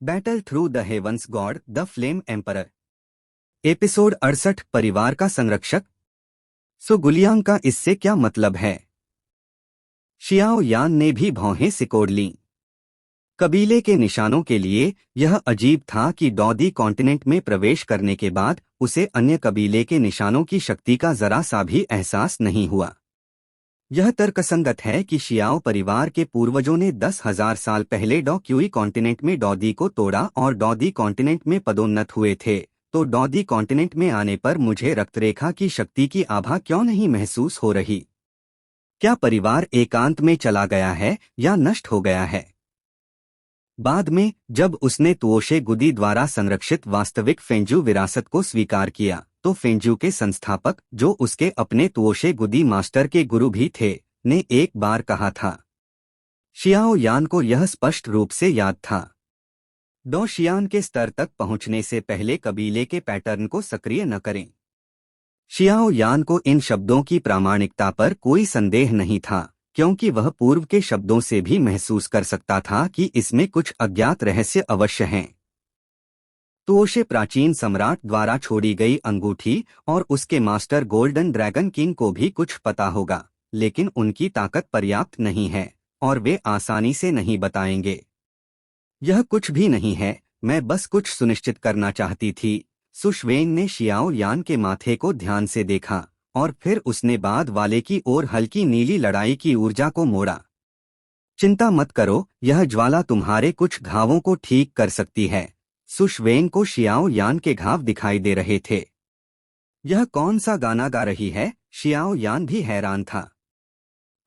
Battle through the heavens god the flame emperor. Episode 68 परिवार का संरक्षक। सो गुलियांग का इससे क्या मतलब है? शियाओ यान ने भी भौहें सिकोड़ लीं। कबीले के निशानों के लिए यह अजीब था कि डॉदी कॉन्टिनेंट में प्रवेश करने के बाद उसे अन्य कबीले के निशानों की शक्ति का जरा सा भी एहसास नहीं हुआ। यह तर्कसंगत है कि शियाओ परिवार के पूर्वजों ने 10,000 साल पहले डॉ क्यूई कॉन्टिनेंट में डॉदी को तोड़ा और डॉदी कॉन्टिनेंट में पदोन्नत हुए थे, तो डॉदी कॉन्टिनेंट में आने पर मुझे रक्तरेखा की शक्ति की आभा क्यों नहीं महसूस हो रही? क्या परिवार एकांत में चला गया है या नष्ट हो गया है? बाद में जब उसने तुओशे गुदी द्वारा संरक्षित वास्तविक फेंजू विरासत को स्वीकार किया, तो फेंजू के संस्थापक, जो उसके अपने तुओशे गुदी मास्टर के गुरु भी थे, ने एक बार कहा था। शियाओ यान को यह स्पष्ट रूप से याद था। डॉ शियान के स्तर तक पहुंचने से पहले कबीले के पैटर्न को सक्रिय न करें। शियाओ यान को इन शब्दों की प्रामाणिकता पर कोई संदेह नहीं था, क्योंकि वह पूर्व के शब्दों से भी महसूस कर सकता था कि इसमें कुछ अज्ञात रहस्य अवश्य हैं। तुओशे प्राचीन सम्राट द्वारा छोड़ी गई अंगूठी और उसके मास्टर गोल्डन ड्रैगन किंग को भी कुछ पता होगा, लेकिन उनकी ताकत पर्याप्त नहीं है और वे आसानी से नहीं बताएंगे। यह कुछ भी नहीं है, मैं बस कुछ सुनिश्चित करना चाहती थी। सुशवेन ने शियाओ यान के माथे को ध्यान से देखा और फिर उसने बाद वाले की ओर हल्की नीली लड़ाई की ऊर्जा को मोड़ा। चिंता मत करो, यह ज्वाला तुम्हारे कुछ घावों को ठीक कर सकती है। सुशवेन को शियाओ यान के घाव दिखाई दे रहे थे। यह कौन सा गाना गा रही है? शियाओ यान भी हैरान था।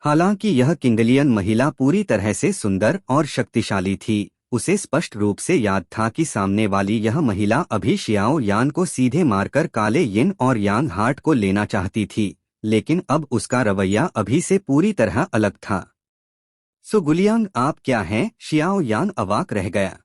हालांकि यह किंगलियन महिला पूरी तरह से सुंदर और शक्तिशाली थी, उसे स्पष्ट रूप से याद था कि सामने वाली यह महिला अभी शियाओ यान को सीधे मारकर काले यिन और यांग हार्ट को लेना चाहती थी, लेकिन अब उसका रवैया अभी से पूरी तरह अलग था। सो गुलियांग, आप क्या हैं? शियाओ यान अवाक रह गया।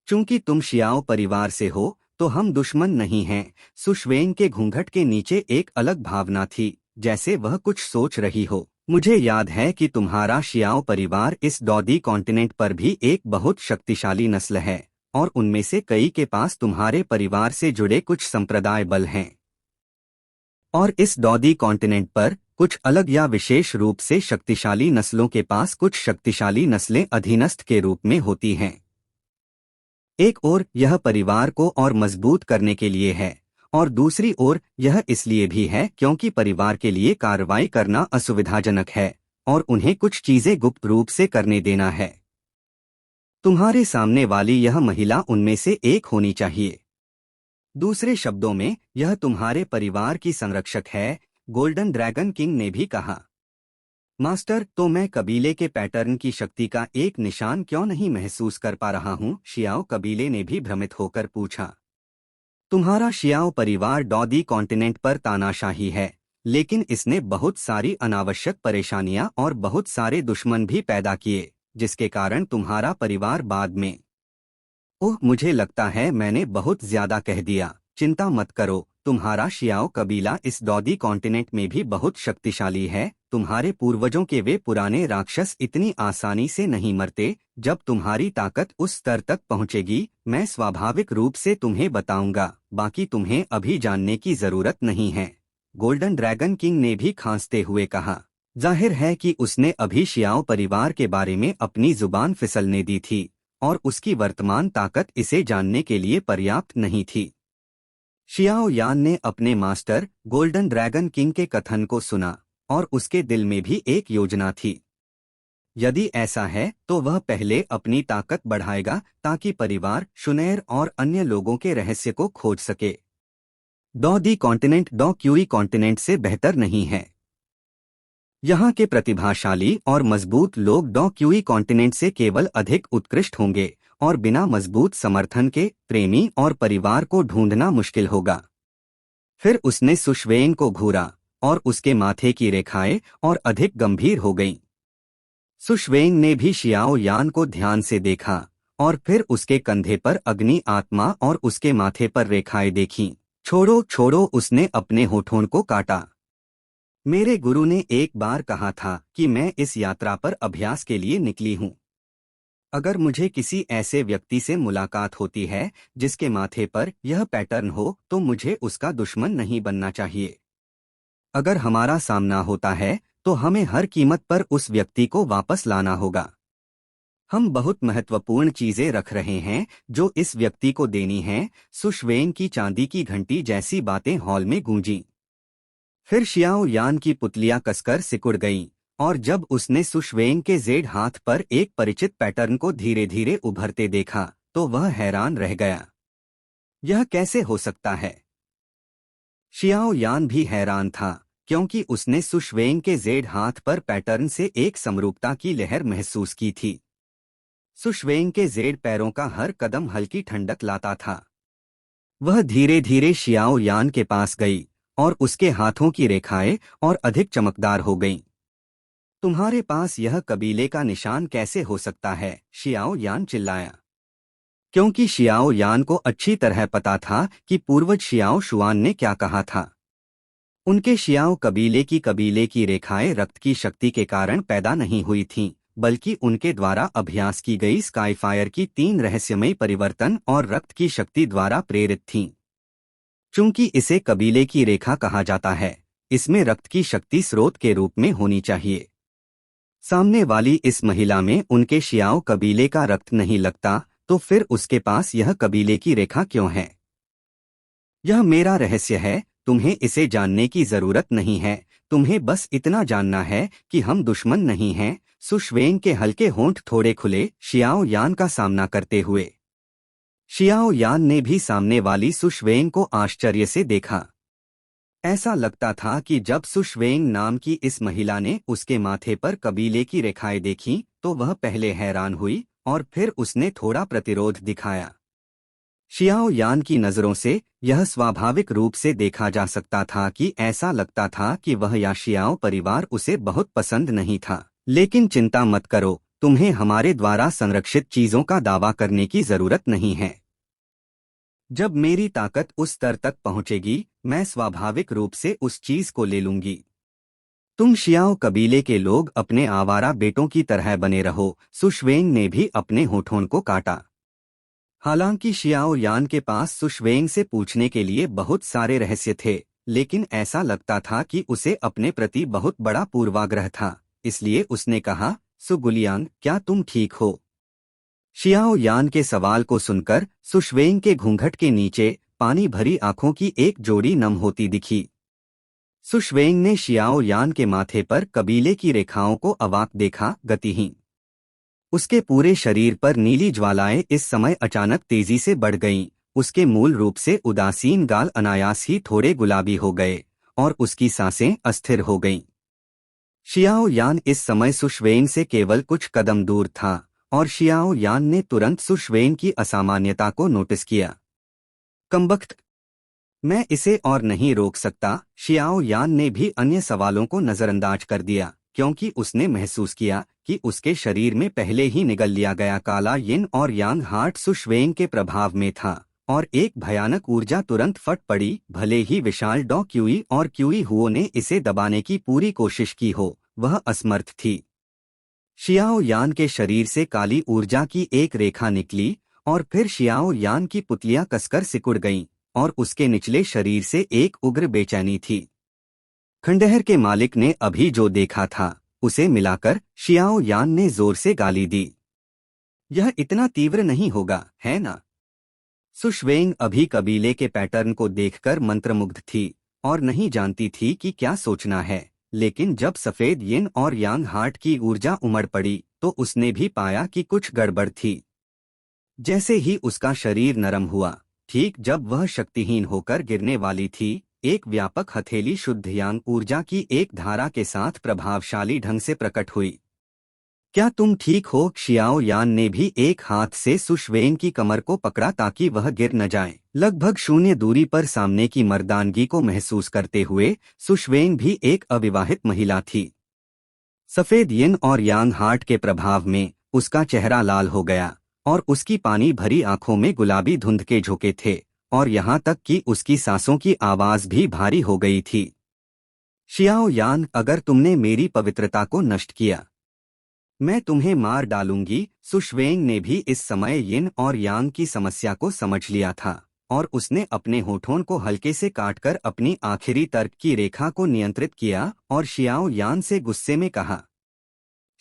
चूंकि तुम शियाओ परिवार से हो तो हम दुश्मन नहीं हैं। सुशवेन के घूंघट के नीचे एक अलग भावना थी, जैसे वह कुछ सोच रही हो। मुझे याद है कि तुम्हारा शियाओ परिवार इस डॉदी कॉन्टिनेंट पर भी एक बहुत शक्तिशाली नस्ल है, और उनमें से कई के पास तुम्हारे परिवार से जुड़े कुछ संप्रदाय बल हैं। और इस डॉदी कॉन्टिनेंट पर कुछ अलग या विशेष रूप से शक्तिशाली नस्लों के पास कुछ शक्तिशाली नस्लें अधीनस्थ के रूप में होती हैं। एक ओर यह परिवार को और मजबूत करने के लिए है, और दूसरी ओर यह इसलिए भी है क्योंकि परिवार के लिए कार्रवाई करना असुविधाजनक है और उन्हें कुछ चीजें गुप्त रूप से करने देना है। तुम्हारे सामने वाली यह महिला उनमें से एक होनी चाहिए। दूसरे शब्दों में, यह तुम्हारे परिवार की संरक्षक है, गोल्डन ड्रैगन किंग ने भी कहा। मास्टर, तो मैं कबीले के पैटर्न की शक्ति का एक निशान क्यों नहीं महसूस कर पा रहा हूँ? शियाओ कबीले ने भी भ्रमित होकर पूछा। तुम्हारा शियाओ परिवार डॉदी कॉन्टिनेंट पर तानाशाही है, लेकिन इसने बहुत सारी अनावश्यक परेशानियां और बहुत सारे दुश्मन भी पैदा किए, जिसके कारण तुम्हारा परिवार बाद में। ओह, मुझे लगता है मैंने बहुत ज्यादा कह दिया। चिंता मत करो, तुम्हारा शियाओ कबीला इस डॉदी कॉन्टिनेंट में भी बहुत शक्तिशाली है। तुम्हारे पूर्वजों के वे पुराने राक्षस इतनी आसानी से नहीं मरते। जब तुम्हारी ताकत उस स्तर तक पहुंचेगी, मैं स्वाभाविक रूप से तुम्हें बताऊंगा। बाकी तुम्हें अभी जानने की जरूरत नहीं है, गोल्डन ड्रैगन किंग ने भी खांसते हुए कहा। जाहिर है कि उसने अभी शियाओ परिवार के बारे में अपनी जुबान फिसलने दी थी, और उसकी वर्तमान ताकत इसे जानने के लिए पर्याप्त नहीं थी। शियाओ यान ने अपने मास्टर गोल्डन ड्रैगन किंग के कथन को सुना, और उसके दिल में भी एक योजना थी। यदि ऐसा है तो वह पहले अपनी ताकत बढ़ाएगा ताकि परिवार, शुनेर और अन्य लोगों के रहस्य को खोज सके। डॉदी कॉन्टिनेंट डॉ क्यूई कॉन्टिनेंट से बेहतर नहीं है। यहाँ के प्रतिभाशाली और मजबूत लोग डॉ क्यूई कॉन्टिनेंट से केवल अधिक उत्कृष्ट होंगे, और बिना मजबूत समर्थन के प्रेमी और परिवार को ढूंढना मुश्किल होगा। फिर उसने सुशवेन को घूरा, और उसके माथे की रेखाएं और अधिक गंभीर हो गईं। सुशवेन ने भी शियाओ यान को ध्यान से देखा, और फिर उसके कंधे पर अग्नि आत्मा और उसके माथे पर रेखाएं देखीं। छोड़ो छोड़ो, उसने अपने होठों को काटा। मेरे गुरु ने एक बार कहा था कि मैं इस यात्रा पर अभ्यास के लिए निकली हूँ। अगर मुझे किसी ऐसे व्यक्ति से मुलाकात होती है जिसके माथे पर यह पैटर्न हो तो मुझे उसका दुश्मन नहीं बनना चाहिए। अगर हमारा सामना होता है तो हमें हर कीमत पर उस व्यक्ति को वापस लाना होगा। हम बहुत महत्वपूर्ण चीजें रख रहे हैं जो इस व्यक्ति को देनी हैं। सुशवेन की चांदी की घंटी जैसी बातें हॉल में गूंजी। फिर शियाओ यान की पुतलियां कसकर सिकुड़ गईं, और जब उसने सुशवेन के जेड हाथ पर एक परिचित पैटर्न को धीरे धीरे उभरते देखा तो वह हैरान रह गया। यह कैसे हो सकता है? शियाओ यान भी हैरान था, क्योंकि उसने सुशवेन के जेड हाथ पर पैटर्न से एक समरूपता की लहर महसूस की थी। सुशवेन के जेड पैरों का हर कदम हल्की ठंडक लाता था। वह धीरे धीरे शियाओ यान के पास गई और उसके हाथों की रेखाएं और अधिक चमकदार हो गईं। तुम्हारे पास यह कबीले का निशान कैसे हो सकता है? शियाओ यान चिल्लाया। क्योंकि शियाओ यान को अच्छी तरह पता था कि पूर्वज शियाओ शुआन ने क्या कहा था। उनके शियाओ कबीले की रेखाएं रक्त की शक्ति के कारण पैदा नहीं हुई थीं, बल्कि उनके द्वारा अभ्यास की गई स्काईफायर की 3 रहस्यमयी परिवर्तन और रक्त की शक्ति द्वारा प्रेरित थीं। चूंकि इसे कबीले की रेखा कहा जाता है, इसमें रक्त की शक्ति स्रोत के रूप में होनी चाहिए। सामने वाली इस महिला में उनके शियाओ कबीले का रक्त नहीं लगता, तो फिर उसके पास यह कबीले की रेखा क्यों है? यह मेरा रहस्य है, तुम्हें इसे जानने की जरूरत नहीं है। तुम्हें बस इतना जानना है कि हम दुश्मन नहीं हैं। सुशवेन के हल्के होंठ थोड़े खुले शियाओ यान का सामना करते हुए। शियाओ यान ने भी सामने वाली सुशवेन को आश्चर्य से देखा। ऐसा लगता था कि जब सुशवेन नाम की इस महिला ने उसके माथे पर कबीले की रेखाएं देखीं, तो वह पहले हैरान हुई और फिर उसने थोड़ा प्रतिरोध दिखाया। शियाओ यान की नजरों से यह स्वाभाविक रूप से देखा जा सकता था कि ऐसा लगता था कि वह या शियाओ परिवार उसे बहुत पसंद नहीं था। लेकिन चिंता मत करो, तुम्हें हमारे द्वारा संरक्षित चीजों का दावा करने की जरूरत नहीं है। जब मेरी ताकत उस स्तर तक पहुंचेगी, मैं स्वाभाविक रूप से उस चीज को ले लूंगी। तुम शियाओ कबीले के लोग अपने आवारा बेटों की तरह बने रहो। सुशवेन ने भी अपने होठों को काटा। हालांकि शियाओ यान के पास सुशवेन से पूछने के लिए बहुत सारे रहस्य थे, लेकिन ऐसा लगता था कि उसे अपने प्रति बहुत बड़ा पूर्वाग्रह था। इसलिए उसने कहा, सुगुलियांग, क्या तुम ठीक हो? शियाओ यान के सवाल को सुनकर सुशवेन के घूंघट के नीचे पानी भरी आंखों की एक जोड़ी नम होती दिखी। सुशवेन ने शियाओ यान के माथे पर कबीले की रेखाओं को अवाक देखा, गतिहीन। उसके पूरे शरीर पर नीली ज्वालाएं इस समय अचानक तेजी से बढ़ गईं। उसके मूल रूप से उदासीन गाल अनायास ही थोड़े गुलाबी हो गए और उसकी सांसें अस्थिर हो गईं। शियाओ यान इस समय सुशवेन से केवल कुछ कदम दूर था और शियाओ यान ने तुरंत सुशवेन की असामान्यता को नोटिस किया। कमबख्त, मैं इसे और नहीं रोक सकता। शियाओ यान ने भी अन्य सवालों को नजरअंदाज कर दिया, क्योंकि उसने महसूस किया कि उसके शरीर में पहले ही निगल लिया गया काला यिन और यांग हार्ट सुशवेन के प्रभाव में था, और एक भयानक ऊर्जा तुरंत फट पड़ी। भले ही विशाल डॉ क्यूई और क्यूई हुओ ने इसे दबाने की पूरी कोशिश की हो, वह असमर्थ थी। शियाओ यान के शरीर से काली ऊर्जा की एक रेखा निकली और फिर शियाओ यान की पुतलियां कसकर सिकुड़ गईं और उसके निचले शरीर से एक उग्र बेचैनी थी। खंडहर के मालिक ने अभी जो देखा था उसे मिलाकर शियाओ यान ने जोर से गाली दी। यह इतना तीव्र नहीं होगा, है ना? सुशवेन अभी कबीले के पैटर्न को देखकर मंत्रमुग्ध थी और नहीं जानती थी कि क्या सोचना है। लेकिन जब सफेद यिन और यांग हार्ट की ऊर्जा उमड़ पड़ी तो उसने भी पाया कि कुछ गड़बड़ थी। जैसे ही उसका शरीर नरम हुआ, ठीक जब वह शक्तिहीन होकर गिरने वाली थी, एक व्यापक हथेली शुद्ध यांग ऊर्जा की एक धारा के साथ प्रभावशाली ढंग से प्रकट हुई। क्या तुम ठीक हो? शियाओ यान ने भी एक हाथ से सुशवेन की कमर को पकड़ा ताकि वह गिर न जाए। लगभग शून्य दूरी पर सामने की मर्दानगी को महसूस करते हुए सुशवेन भी एक अविवाहित महिला थी। सफेद यिन और यांग हार्ट के प्रभाव में उसका चेहरा लाल हो गया और उसकी पानी भरी आंखों में गुलाबी धुंध के झोंके थे, और यहाँ तक कि उसकी सांसों की आवाज भी भारी हो गई थी। शियाओ यान, अगर तुमने मेरी पवित्रता को नष्ट किया मैं तुम्हें मार डालूंगी। सुश्वेंग ने भी इस समय यिन और यांग की समस्या को समझ लिया था और उसने अपने होठों को हल्के से काटकर अपनी आखिरी तर्क की रेखा को नियंत्रित किया और शियाओ यान से गुस्से में कहा।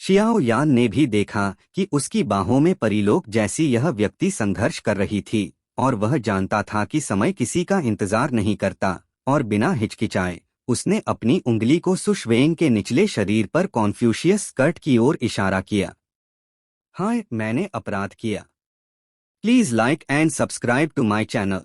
शियाओ यान ने भी देखा कि उसकी बाहों में परीलोक जैसी यह व्यक्ति संघर्ष कर रही थी और वह जानता था कि समय किसी का इंतजार नहीं करता और बिना हिचकिचाए उसने अपनी उंगली को सुश्वेंग के निचले शरीर पर कॉन्फ्यूशियस स्कर्ट की ओर इशारा किया। हाँ, मैंने अपराध किया। Please like and subscribe to my channel.